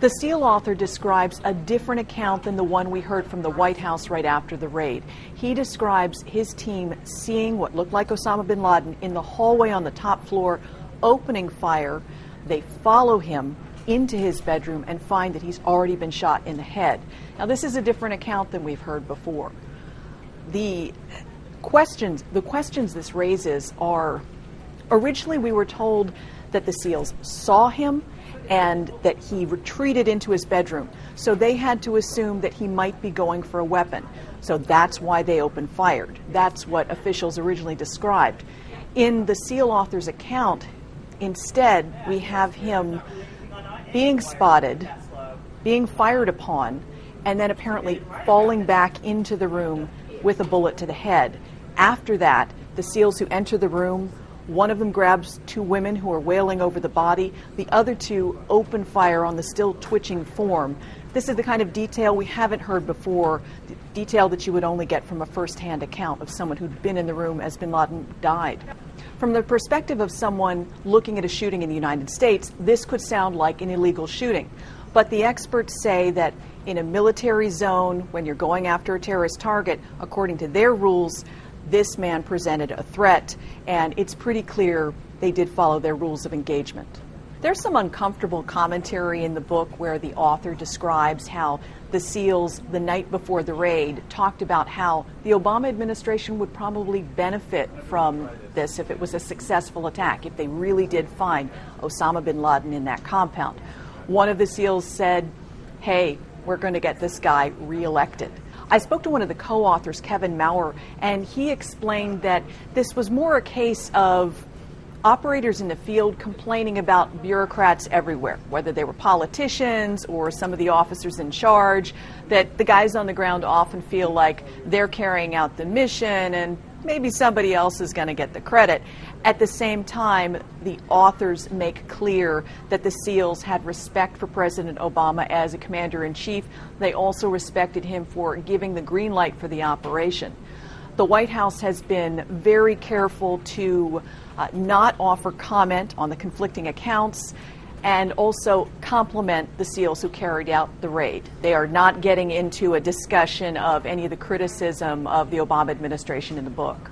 The SEAL author describes a different account than the one we heard from the White House right after the raid. He describes his team seeing what looked like Osama bin Laden in the hallway on the top floor, opening fire. They follow him into his bedroom and find that he's already been shot in the head. Now, this is a different account than we've heard before. The questions this raises are, originally we were told that the SEALs saw him and that he retreated into his bedroom. So they had to assume that he might be going for a weapon. So that's why they opened fire. That's what officials originally described. In the SEAL author's account, instead, we have him being spotted, being fired upon, and then apparently falling back into the room with a bullet to the head. After that, the SEALs who enter the room, one of them grabs two women who are wailing over the body. The other two open fire on the still twitching form. This is the kind of detail we haven't heard before, detail that you would only get from a first-hand account of someone who'd been in the room as bin Laden died. From the perspective of someone looking at a shooting in the United States, this could sound like an illegal shooting. But the experts say that in a military zone, when you're going after a terrorist target, according to their rules, this man presented a threat, and it's pretty clear they did follow their rules of engagement. There's some uncomfortable commentary in the book where the author describes how the SEALs, the night before the raid, talked about how the Obama administration would probably benefit from this if it was a successful attack, if they really did find Osama bin Laden in that compound. One of the SEALs said, "Hey, we're going to get this guy reelected." I spoke to one of the co-authors, Kevin Maurer, and he explained that this was more a case of operators in the field complaining about bureaucrats everywhere, whether they were politicians or some of the officers in charge, that the guys on the ground often feel like they're carrying out the mission and maybe somebody else is going to get the credit. At the same time, the authors make clear that the SEALs had respect for President Obama as a commander-in-chief. They also respected him for giving the green light for the operation. The White House has been very careful to not offer comment on the conflicting accounts and also compliment the SEALs who carried out the raid. They are not getting into a discussion of any of the criticism of the Obama administration in the book.